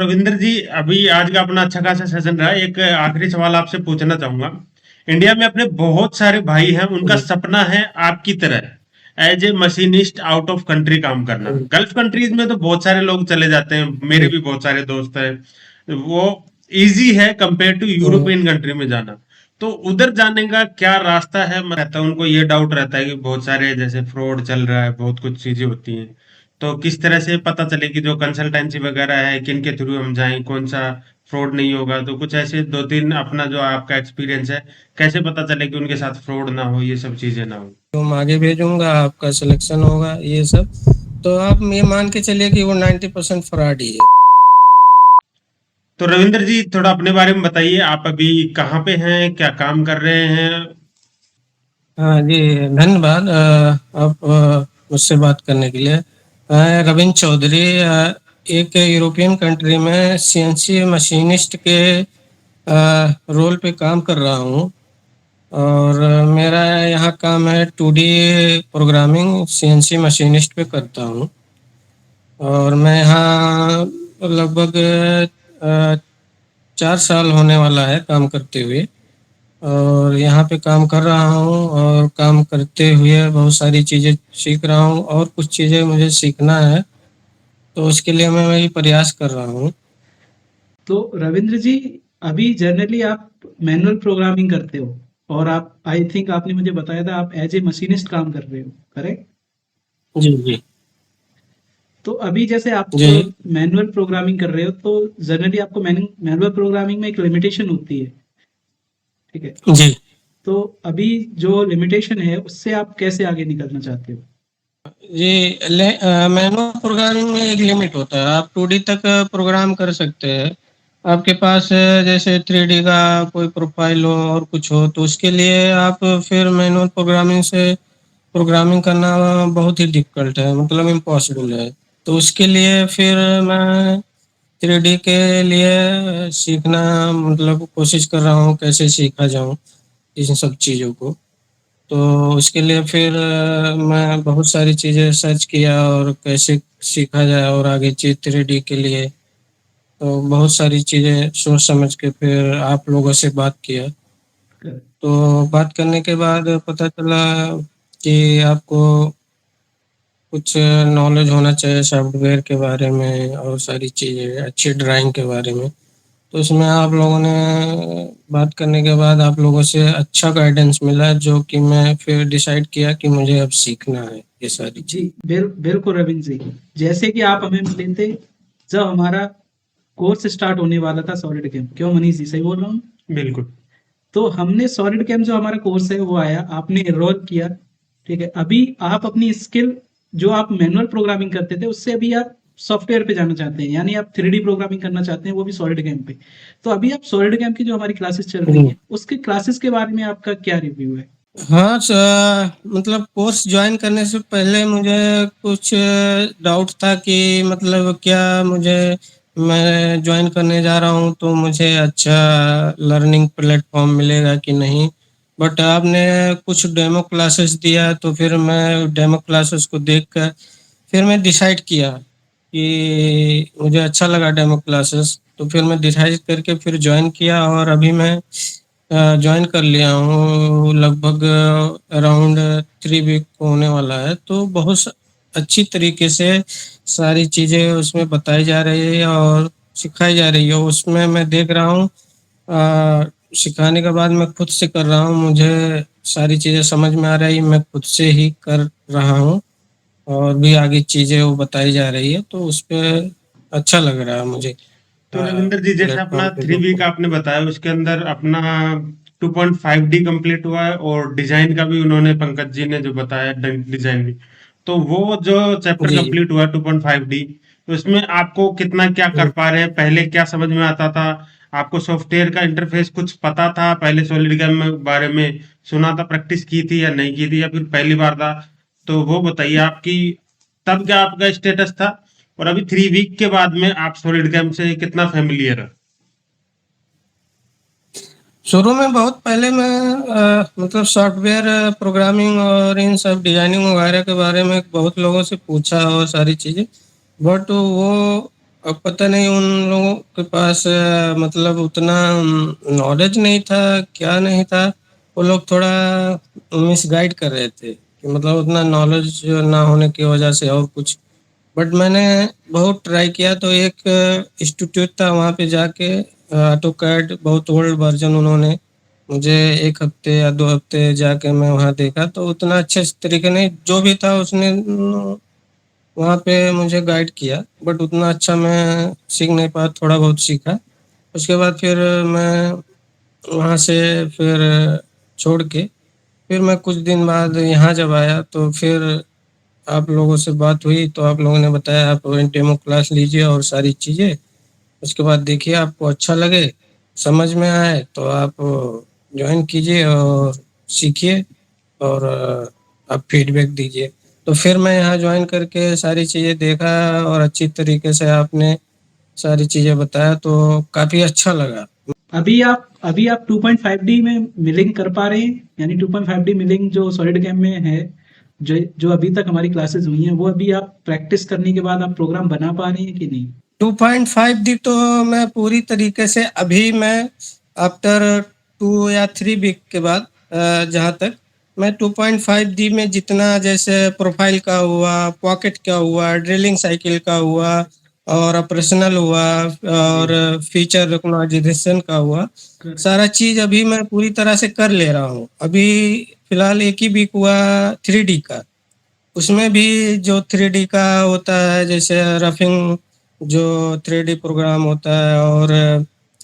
रविंद्र जी, अभी आज का अपना अच्छा खासा सेशन रहा। एक आखिरी सवाल आपसे पूछना चाहूंगा। इंडिया में अपने बहुत सारे भाई हैं, उनका जी, सपना है आपकी तरह as a machinist out of country काम करना। जी, गल्फ कंट्रीज में तो बहुत सारे लोग चले जाते हैं, मेरे जी, भी बहुत सारे दोस्त हैं। वो इजी है compare to hmm, European country में जाना। तो उधर जाने का क्या रास्ता है? मैं रहता हूँ, उनको ये डाउट रहता है कि बहुत सारे जैसे फ्रॉड चल रहा है, बहुत कुछ चीजें होती हैं। तो किस तरह से पता चले कि जो कंसल्टेंसी वगैरह है किन के थ्रू हम जाएं, कौन सा फ्रॉड नहीं होगा? तो कुछ ऐसे दो तीन अपना जो आपका एक्सपीरियंस है, कैसे पता चले कि उनके साथ फ्रॉड ना हो, ये सब चीजें ना हो। तुम आगे भेजूंगा, आपका सिलेक्शन होगा ये सब। तो आप ये मान के चलिए कि वो 90% फ्रॉड ही है। तो रविंद्र जी, थोड़ा अपने बारे में बताइए। आप अभी कहाँ पे हैं, क्या काम कर रहे हैं? हाँ जी, धन्यवाद आप मुझसे बात करने के लिए। रविंद्र चौधरी, एक यूरोपियन कंट्री में सीएनसी मशीनिस्ट के रोल पे काम कर रहा हूँ। और मेरा यहाँ काम है 2D प्रोग्रामिंग सीएनसी मशीनिस्ट पे करता हूँ। और मैं यहाँ लगभग 4 साल होने वाला है काम करते हुए। और यहाँ पे काम कर रहा हूँ और काम करते हुए बहुत सारी चीज़ें सीख रहा हूँ और कुछ चीज़ें मुझे सीखना है, तो उसके लिए मैं वही प्रयास कर रहा हूँ। तो रविंद्र जी, अभी जनरली आप मैनुअल प्रोग्रामिंग करते हो और आप आई थिंक आपने मुझे बताया था आप एज ए मशीनिस्ट काम कर रहे हो, करेक्ट? जी, जी। तो अभी जैसे आप जी, मैनुअल प्रोग्रामिंग कर रहे हो तो जनरली आपको मैनुअल प्रोग्रामिंग में एक लिमिटेशन होती है, ठीक है? जी। तो अभी जो लिमिटेशन है उससे आप कैसे आगे निकलना चाहते हो? जी, मैनुअल प्रोग्रामिंग में एक लिमिट होता है, आप 2D तक प्रोग्राम कर सकते हैं। आपके पास जैसे 3D का कोई प्रोफाइल हो और कुछ हो, तो उसके लिए आप फिर मैनुअल प्रोग्रामिंग से प्रोग्रामिंग करना बहुत ही डिफ़िकल्ट है, मतलब इम्पॉसिबल है। तो उसके लिए फिर मैं 3D के लिए सीखना, मतलब कोशिश कर रहा हूँ कैसे सीखा जाऊँ इन सब चीज़ों को। तो उसके लिए फिर मैं बहुत सारी चीज़ें सर्च किया और कैसे सीखा जाए और आगे 3D के लिए। तो बहुत सारी चीज़ें सोच समझ के फिर आप लोगों से बात किया। कर- तो बात करने के बाद पता चला कि आपको कुछ नॉलेज होना चाहिए सॉफ्टवेयर के बारे में और सारी चीज़ें, अच्छी ड्राइंग के बारे में। तो उसमें आप लोगों ने बात करने के बाद आप लोगों से अच्छा गाइडेंस मिला, जो कि मैं फिर डिसाइड किया कि मुझे अब सीखना है ये सारी जी, चीज़। बिल्कुल रविंद्र जी, जैसे कि आप हमें मिले थे जब हमारा कोर्स स्टार्ट होने वाला था सॉलिड गेम, क्यों मनीष जी, सही बोल रहा हूँ? बिल्कुल। तो हमने सॉलिड गेम जो हमारा कोर्स है वो आया, आपने एनरोल किया, ठीक है? अभी आप अपनी स्किल जो आप मैनुअल प्रोग्रामिंग करते थे उससे अभी आप सॉफ्टवेयर पे जाना चाहते हैं, यानी आप 3D प्रोग्रामिंग करना चाहते हैं, वो भी सॉलिड गेम पे। तो अभी आप सॉलिड गेम की जो हमारी क्लासेस चल रही जी। हैं उसके क्लासेस के बारे में आपका क्या रिव्यू है? हाँ, मतलब कोर्स जॉइन करने से पहले मुझे कुछ डाउट था कि मतलब क्या मुझे, मैं जॉइन करने जा रहा हूँ तो मुझे अच्छा लर्निंग प्लेटफॉर्म मिलेगा कि नहीं। बट आपने कुछ डेमो क्लासेस दिया, तो फिर मैं डेमो क्लासेस को देखकर फिर मैं डिसाइड किया कि मुझे अच्छा लगा डेमो क्लासेस। तो फिर मैं डिसाइड करके फिर जॉइन किया और अभी मैं जॉइन कर लिया हूँ, लगभग अराउंड 3 वीक होने वाला है। तो बहुत अच्छी तरीके से सारी चीज़ें उसमें बताई जा रही है और सिखाई जा रही है। उसमें मैं देख रहा हूँ, सिखाने के बाद मैं खुद से कर रहा हूँ, मुझे सारी चीज़ें समझ में आ रही है, मैं खुद से ही कर रहा हूँ और भी आगे चीज़ें वो बताई जा रही है, तो उस पे अच्छा लग रहा है मुझे तो रविंद्र जी, जैसे अपना प्लेटफॉर्म पे थ्री जो। वीक आपने बताया उसके अंदर अपना 2.5D कंप्लीट हुआ है, और डिजाइन का भी उन्होंने, पंकज जी ने जो बताया, डिजाइन भी। तो वो जो चैप्टर जी, कंप्लीट हुआ 2.5D, तो इसमें आपको कितना क्या कर जी। पा रहे हैं? पहले क्या समझ में आता था? आपको सॉफ्टवेयर का इंटरफेस कुछ पता था? पहले सॉलिड गेम में बारे में सुना था, प्रैक्टिस की थी या नहीं की थी, या फिर पहली बार था? तो वो बताइए आपकी तब क्या आपका स्टेटस था, और अभी 3 वीक के बाद में आप सॉलिड गेम से कितना फेमिलियर है? शुरू में बहुत पहले मैं मतलब सॉफ्टवेयर प्रोग्रामिंग और इन सब डिजाइनिंग वगैरह के बारे में बहुत लोगों से पूछा और सारी चीज़ें। बट वो अब पता नहीं उन लोगों के पास मतलब उतना नॉलेज नहीं था, क्या नहीं था। वो लोग थोड़ा मिसगाइड कर रहे थे कि मतलब उतना नॉलेज ना होने की वजह से और कुछ। बट मैंने बहुत ट्राई किया तो एक इंस्टीट्यूट था वहाँ पे जाके ऑटोकैड बहुत ओल्ड वर्जन उन्होंने मुझे 1 हफ्ते या 2 हफ्ते जाके मैं वहाँ देखा तो उतना अच्छे तरीके नहीं जो भी था उसने वहाँ पे मुझे गाइड किया बट उतना अच्छा मैं सीख नहीं पाया, थोड़ा बहुत सीखा। उसके बाद फिर मैं वहाँ से फिर छोड़ के फिर मैं कुछ दिन बाद यहाँ जब आया तो फिर आप लोगों से बात हुई तो आप लोगों ने बताया आप डेमो क्लास लीजिए और सारी चीज़ें उसके बाद देखिए आपको अच्छा लगे, समझ में आए तो आप जॉइन कीजिए और सीखिए और आप फीडबैक दीजिए। तो फिर मैं यहाँ जॉइन करके सारी चीज़ें देखा और अच्छी तरीके से आपने सारी चीज़ें बताया तो काफ़ी अच्छा लगा। अभी आप 2.5D में मिलिंग कर पा रहे हैं? यानी 2.5D मिलिंग जो सॉलिड कैम में है, जो अभी तक हमारी क्लासेस हुई हैं, वो अभी आप प्रैक्टिस करने के बाद आप प्रोग्राम बना पा रहे हैं कि नहीं? 2.5D तो मैं पूरी तरीके से अभी मैं आफ्टर 2 या 3 वीक के बाद जहाँ तक मैं 2.5D में जितना जैसे प्रोफाइल का हुआ, पॉकेट का हुआ, ड्रिलिंग साइकिल का हुआ और ऑपरेशनल हुआ और फीचर रिकॉग्निशन का हुआ, सारा चीज़ अभी मैं पूरी तरह से कर ले रहा हूँ। अभी फिलहाल 1 ही वीक हुआ 3D का। उसमें भी जो 3D का होता है जैसे रफिंग जो 3D प्रोग्राम होता है और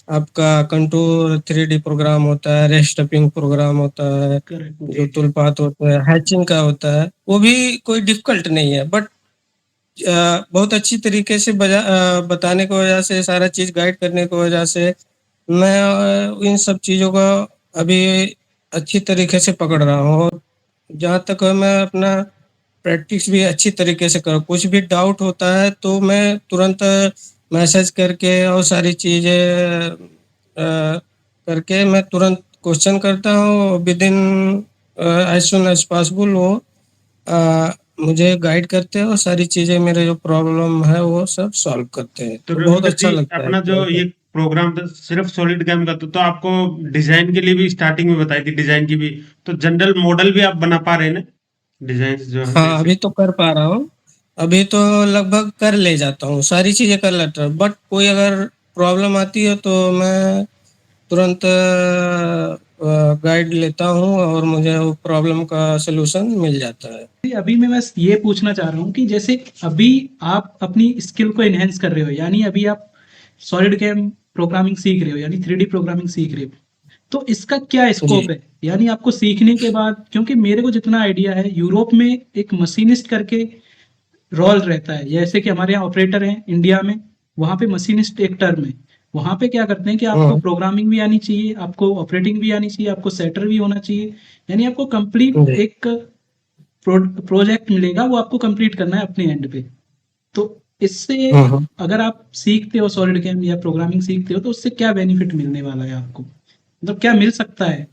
आपका कंटूर 3D प्रोग्राम होता है, रेस्टपिंग प्रोग्राम होता है, जो तुलपात होता है, हैचिंग का होता है, वो भी कोई डिफिकल्ट नहीं है बट बहुत अच्छी तरीके से बताने की वजह से सारा चीज़ गाइड करने की वजह से मैं इन सब चीज़ों को अभी अच्छी तरीके से पकड़ रहा हूँ और जहाँ तक है मैं अपना प्रैक्टिस भी अच्छी तरीके से करूँ। कुछ भी डाउट होता है तो मैं तुरंत मैसेज करके और सारी चीज़ें करके मैं तुरंत क्वेश्चन करता हूँ within as soon as possible वो मुझे गाइड करते हैं और सारी चीज़ें मेरे जो प्रॉब्लम है वो सब सॉल्व करते हैं। तो तो बहुत रविंद्र अच्छा जी लगता है। अपना जो ये प्रोग्राम था सिर्फ सॉलिड कैम का तो आपको डिजाइन के लिए भी स्टार्टिंग में बताई थी डिजाइन की भी तो जनरल मॉडल भी आप बना पा रहे हैं ना डिजाइन जो है हाँ, बेसिक। अभी तो कर पा रहा हूँ। अभी तो लगभग कर ले जाता हूँ, सारी चीज़ें कर लेता हूँ बट कोई अगर प्रॉब्लम आती है तो मैं तुरंत गाइड लेता हूँ और मुझे वो प्रॉब्लम का सॉल्यूशन मिल जाता है। अभी मैं बस ये पूछना चाह रहा हूँ कि जैसे अभी आप अपनी स्किल को एनहेंस कर रहे हो, यानी अभी आप सॉलिड कैम प्रोग्रामिंग सीख रहे हो, यानी 3D प्रोग्रामिंग सीख रहे हो, तो इसका क्या जी। स्कोप है? यानी आपको सीखने के बाद, क्योंकि मेरे को जितना आइडिया है यूरोप में एक मशीनिस्ट करके रोल रहता है, जैसे कि हमारे यहाँ ऑपरेटर हैं इंडिया में, वहाँ पे मशीनिस्ट एक टर्म है। वहाँ पे क्या करते हैं कि आपको हुँ, प्रोग्रामिंग भी आनी चाहिए, आपको ऑपरेटिंग भी आनी चाहिए, आपको सेटर भी होना चाहिए, यानी आपको कंप्लीट जी। एक प्रोजेक्ट मिलेगा, वो आपको कंप्लीट करना है अपने एंड पे। तो इससे हुँ, हुँ। अगर आप सीखते हो सॉलिड कैम या प्रोग्रामिंग सीखते हो तो उससे क्या बेनिफिट मिलने वाला है आपको, मतलब क्या मिल सकता है?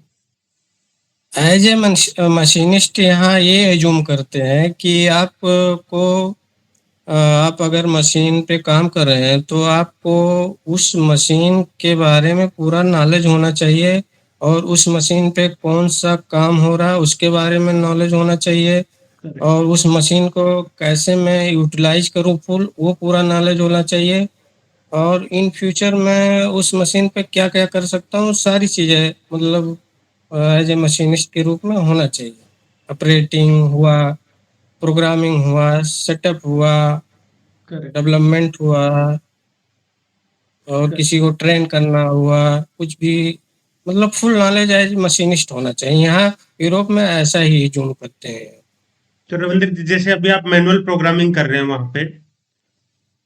एज ए मशीनिस्ट यहाँ ये एज्यूम करते हैं कि आपको आप अगर मशीन पे काम कर रहे हैं तो आपको उस मशीन के बारे में पूरा नॉलेज होना चाहिए और उस मशीन पे कौन सा काम हो रहा है उसके बारे में नॉलेज होना चाहिए करेक्ट। और उस मशीन को कैसे मैं यूटिलाइज करूँ फुल वो पूरा नॉलेज होना चाहिए और इन फ्यूचर मैं उस मशीन पे क्या-क्या कर सकता हूँ सारी चीज़ें मतलब एज ए मशीनिस्ट के रूप में होना चाहिए। ऑपरेटिंग हुआ, प्रोग्रामिंग हुआ, सेटअप हुआ, करेक्ट। डेवलपमेंट हुआ और करेक्ट। किसी को ट्रेन करना हुआ, कुछ भी मतलब फुल नॉलेज एज मशीनिस्ट होना चाहिए। यहाँ यूरोप में ऐसा ही ज़ूम करते हैं। तो रविंद्र जी जैसे अभी आप मैनुअल प्रोग्रामिंग कर रहे हैं वहां पे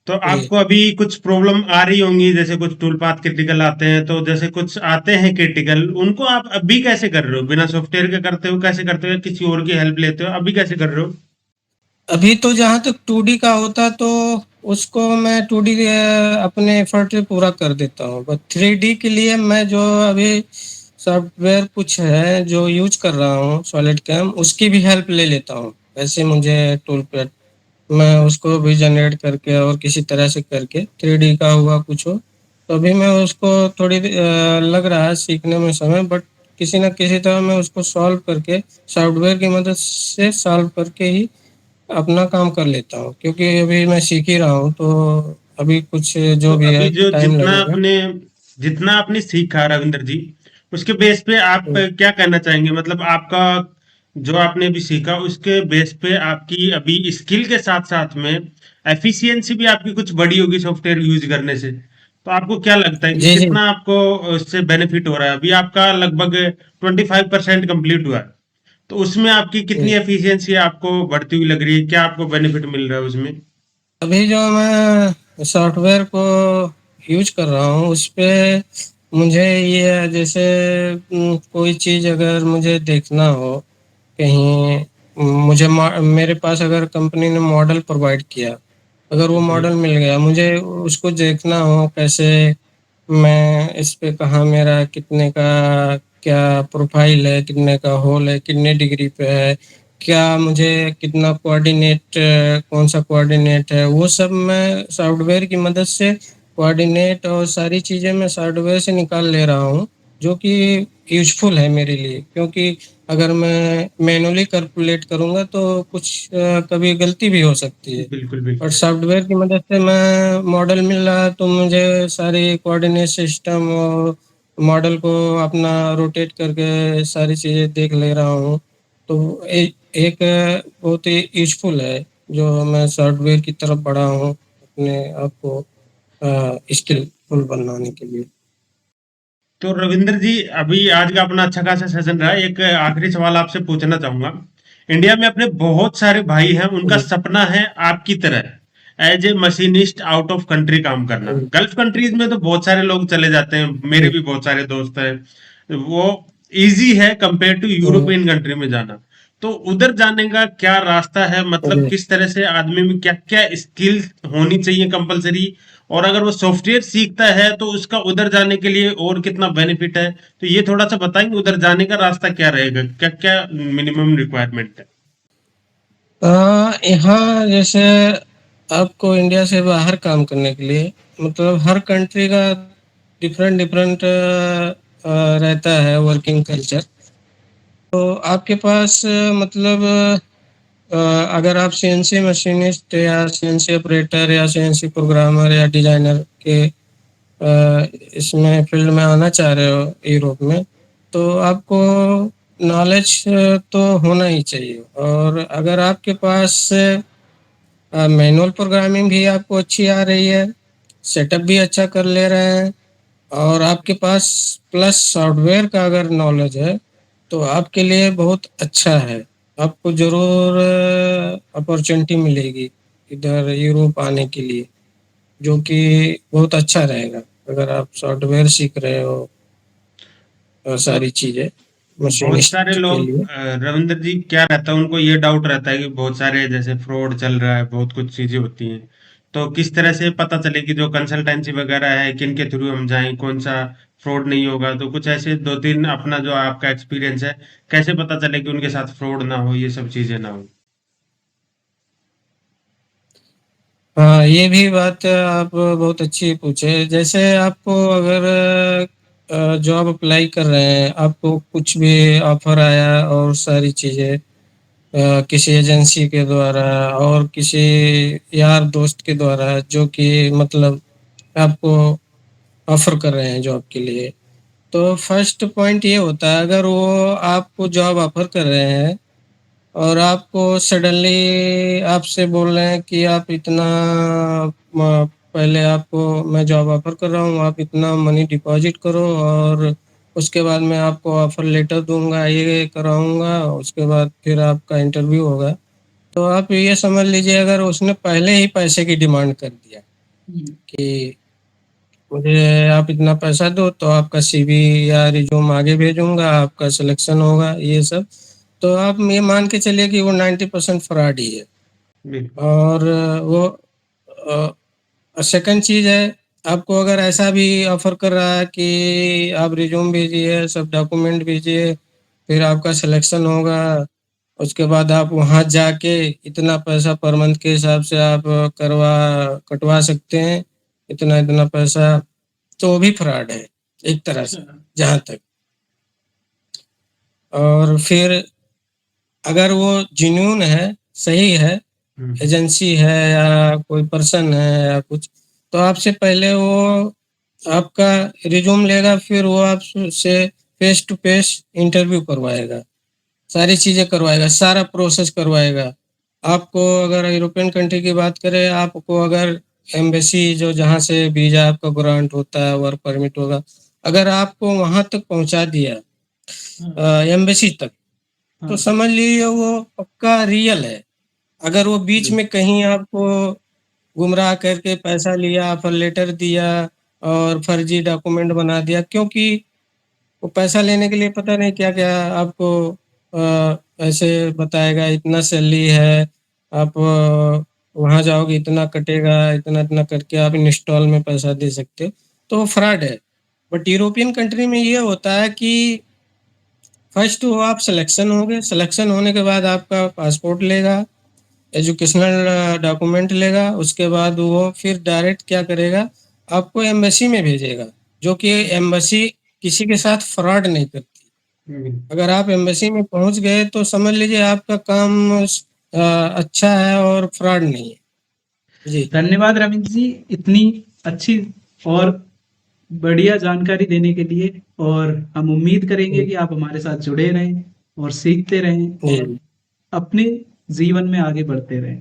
तो जी। आपको अभी कुछ प्रॉब्लम आ रही होंगी जैसे कुछ टूल पाथ क्रिटिकल आते हैं तो जैसे कुछ आते हैं क्रिटिकल उनको आप अभी कैसे कर रहे हो बिना सॉफ्टवेयर के करते हो कैसे करते हो किसी और की हेल्प लेते हो अभी कैसे कर रहे हो। अभी तो जहाँ तक 2D का होता तो उसको मैं 2D अपने एफर्ट से पूरा कर देता हूँ बट 3D के लिए मैं जो अभी सॉफ्टवेयर कुछ है जो यूज कर रहा हूँ सॉलिड कैम उसकी भी हेल्प ले लेता हूँ वैसे मुझे टूल पे मैं उसको भी जनरेट करके और किसी तरह से करके 3D का हुआ कुछ हो, तो अभी मैं उसको थोड़ी लग रहा है सीखने में समय, बट किसी न किसी तरह मैं उसको सॉल्व करके सॉफ्टवेयर की मदद से सॉल्व करके ही अपना काम कर लेता हूँ, क्योंकि अभी मैं सीख ही रहा हूँ, तो अभी कुछ तो जो भी अभी है जो टाइम लगेगा। जितना आपने सीखा रविंद्र जी, उसके बेस पे आप हुँ, क्या कहना चाहेंगे? मतलब आपका जो आपने अभी सीखा उसके बेस पे आपकी अभी स्किल के साथ-साथ में एफिशिएंसी भी आपकी कुछ बढ़ी होगी सॉफ्टवेयर यूज़ करने से। तो आपको क्या लगता है कि जी, जी। कितना आपको उससे बेनिफिट हो रहा है? अभी आपका लगभग 25% कंप्लीट हुआ है। तो उसमें आपकी कितनी जी। एफिशिएंसी आपको बढ़ती हुई लग रही है? क्या आपको बेनिफिट मिल रहा है उसमें? अभी जो मैं सॉफ्टवेयर को यूज़ कर रहा हूँ, उसपे मुझे ये है, जैसे कोई चीज़ अगर मुझे देखना हो कहीं, मुझे मेरे पास अगर कंपनी ने मॉडल प्रोवाइड किया, अगर वो जी, मॉडल मिल गया, मुझे उसको देखना हो कैसे मैं इस पे, कहाँ मेरा कितने का क्या प्रोफाइल है, कितने का होल है, कितने डिग्री पे है, क्या मुझे कितना कोऑर्डिनेट, कौन सा कोऑर्डिनेट है, वो सब मैं सॉफ्टवेयर की मदद से कोऑर्डिनेट और सारी चीज़ें मैं सॉफ्टवेयर से निकाल ले रहा हूँ, जो कि यूज़फुल है मेरे लिए, क्योंकि अगर मैं मैनुअली कैलकुलेट करूँगा तो कुछ कभी गलती भी हो सकती है। बिल्कुल, और बिल्कुल। सॉफ्टवेयर की मदद से मैं मॉडल मिल रहा है, तो मुझे सारी कोऑर्डिनेट सिस्टम और मॉडल को अपना रोटेट करके सारी चीज़ें देख ले रहा हूँ। तो एक बहुत ही यूज़फुल है, जो मैं सॉफ्टवेयर की तरफ बढ़ा हूँ अपने आप को स्किलफुल बनाने के लिए। तो रविंद्र जी, अभी आज का अपना अच्छा खासा सेशन रहा। एक आखिरी सवाल आपसे पूछना चाहूंगा। इंडिया में अपने बहुत सारे भाई हैं, उनका जी, सपना है आपकी तरह as a machinist out of country काम करना। जी, गल्फ कंट्रीज में तो बहुत सारे लोग चले जाते हैं, मेरे जी, भी बहुत सारे दोस्त हैं। वो इजी है compare to hmm, European country में जाना। तो उधर जाने का क्या रास्ता है? मतलब जी। किस तरह से आदमी में क्या क्या स्किल होनी चाहिए कंपलसरी, और अगर वो सॉफ्टवेयर सीखता है तो उसका उधर जाने के लिए और कितना बेनिफिट है? तो ये थोड़ा सा बताएंगे, उधर जाने का रास्ता क्या रहेगा, क्या क्या मिनिमम रिक्वायरमेंट है? यहाँ जैसे आपको इंडिया से बाहर काम करने के लिए, मतलब हर कंट्री का डिफरेंट डिफरेंट रहता है वर्किंग कल्चर। तो आपके पास मतलब अगर आप सीएनसी मशीनिस्ट या सीएनसी ऑपरेटर या सीएनसी प्रोग्रामर या डिजाइनर के इसमें फील्ड में आना चाह रहे हो यूरोप में, तो आपको नॉलेज तो होना ही चाहिए। और अगर आपके पास मैनुअल प्रोग्रामिंग भी आपको अच्छी आ रही है, सेटअप भी अच्छा कर ले रहे हैं, और आपके पास प्लस सॉफ्टवेयर का अगर नॉलेज है, तो आपके लिए बहुत अच्छा है। आपको ज़रूर अपॉर्चुनिटी मिलेगी इधर यूरोप आने के लिए, जो कि बहुत अच्छा रहेगा अगर आप सॉफ्टवेयर सीख रहे हो तो सारी चीज़ें बहुत सारे मशीनिस्ट के लोग लिए। रविंद्र जी, क्या रहता है, उनको ये डाउट रहता है कि बहुत सारे जैसे फ्रॉड चल रहा है, बहुत कुछ चीजें होती हैं। तो किस तरह से पता चले कि जो कंसल्टेंसी वगैरह है किन के थ्रू हम जाएं, कौन सा फ्रॉड नहीं होगा? तो कुछ ऐसे दो तीन अपना जो आपका एक्सपीरियंस है, कैसे पता चले कि उनके साथ फ्रॉड ना हो, ये सब चीजें ना हो? हाँ, ये भी बात आप बहुत अच्छी पूछे। जैसे आपको अगर जॉब अप्लाई कर रहे हैं, आपको कुछ भी ऑफ़र आया और सारी चीज़ें किसी एजेंसी के द्वारा और किसी यार दोस्त के द्वारा, जो कि मतलब आपको ऑफ़र कर रहे हैं जॉब के लिए। तो फर्स्ट पॉइंट ये होता है, अगर वो आपको जॉब ऑफ़र कर रहे हैं और आपको सडनली आपसे बोल रहे हैं कि आप इतना पहले आपको मैं जॉब ऑफर कर रहा हूँ, आप इतना मनी डिपॉजिट करो और उसके बाद मैं आपको ऑफर लेटर दूंगा, ये कराऊंगा, उसके बाद फिर आपका इंटरव्यू होगा। तो आप ये समझ लीजिए, अगर उसने पहले ही पैसे की डिमांड कर दिया हुँ, कि मुझे आप इतना पैसा दो तो आपका सीवी या रिज्यूम आगे भेजूंगा, आपका सिलेक्शन होगा, ये सब, तो आप ये मान के चलिए कि वो 90% फ्रॉड ही है। बिल्कुल। और वो सेकंड चीज़ है, आपको अगर ऐसा भी ऑफ़र कर रहा है कि आप रिज्यूम भेजिए, सब डॉक्यूमेंट भेजिए, फिर आपका सिलेक्शन होगा उसके बाद आप वहाँ जाके इतना पैसा पर मंथ के हिसाब से आप कटवा सकते हैं, इतना पैसा, तो वो भी फ्रॉड है एक तरह से, जहाँ तक। और फिर अगर वो जेन्युइन है, सही है, एजेंसी है या कोई पर्सन है या कुछ, तो आपसे पहले वो आपका रिज्यूम लेगा, फिर वो आपसे फेस टू फेस इंटरव्यू करवाएगा, सारी चीज़ें करवाएगा, सारा प्रोसेस करवाएगा। आपको अगर यूरोपियन कंट्री की बात करें, आपको अगर एम्बेसी जो जहाँ से वीज़ा आपका ग्रांट होता है, वर्क परमिट होगा, अगर आपको वहाँ तक पहुँचा दिया एम्बेसी तक, तो समझ लीजिए वो पक्का रियल है। अगर वो बीच में कहीं आपको गुमराह करके पैसा लिया, ऑफर लेटर दिया और फर्जी डॉक्यूमेंट बना दिया, क्योंकि वो पैसा लेने के लिए पता नहीं क्या-क्या आपको ऐसे बताएगा, इतना सैलरी है, आप वहाँ जाओगे इतना कटेगा, इतना-इतना करके आप इंस्टॉल में पैसा दे सकते हो, तो वो फ्रॉड है। बट यूरोपियन कंट्री में ये होता है कि फर्स्ट वो आप सिलेक्शन होंगे, सिलेक्शन होने के बाद आपका पासपोर्ट लेगा, एजुकेशनल डॉक्यूमेंट लेगा, उसके बाद वो फिर डायरेक्ट क्या करेगा, आपको एम्बेसी में भेजेगा, जो कि एम्बेसी किसी के साथ फ्रॉड नहीं करती। अगर आप एम्बेसी में पहुँच गए तो समझ लीजिए आपका काम अच्छा है और फ्रॉड नहीं है। जी। धन्यवाद रवींद्र जी, इतनी अच्छी और बढ़िया जानकारी देने के लिए, और हम उम्मीद करेंगे कि आप हमारे साथ जुड़े रहें और सीखते रहें और जी, अपने जीवन में आगे बढ़ते रहें।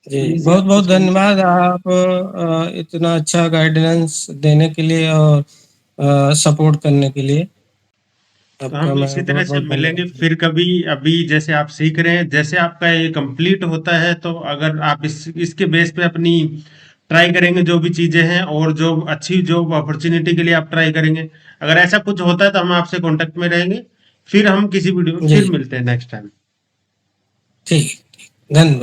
जी, रवींद्र जी, आप बहुत-बहुत कुछ कहना धन्यवाद आप इतना अच्छा गाइडेंस देने के लिए और सपोर्ट करने के लिए। तो आपका हम मैं इसी तरह से बहुत-बहुत मिलेंगे धन्यवाद। फिर कभी। अभी जैसे आप सीख रहे हैं, जैसे आपका ये कंप्लीट होता है, तो अगर आप इसके बेस पे अपनी ट्राई करेंगे जो भी चीजें हैं, और जो अच्छी जॉब अपॉर्चुनिटी के लिए आप ट्राई करेंगे, अगर ऐसा कुछ होता है तो हम आपसे कांटेक्ट में रहेंगे। फिर हम किसी वीडियो में जी, फिर मिलते हैं नेक्स्ट टाइम। ठीक, धन्यवाद।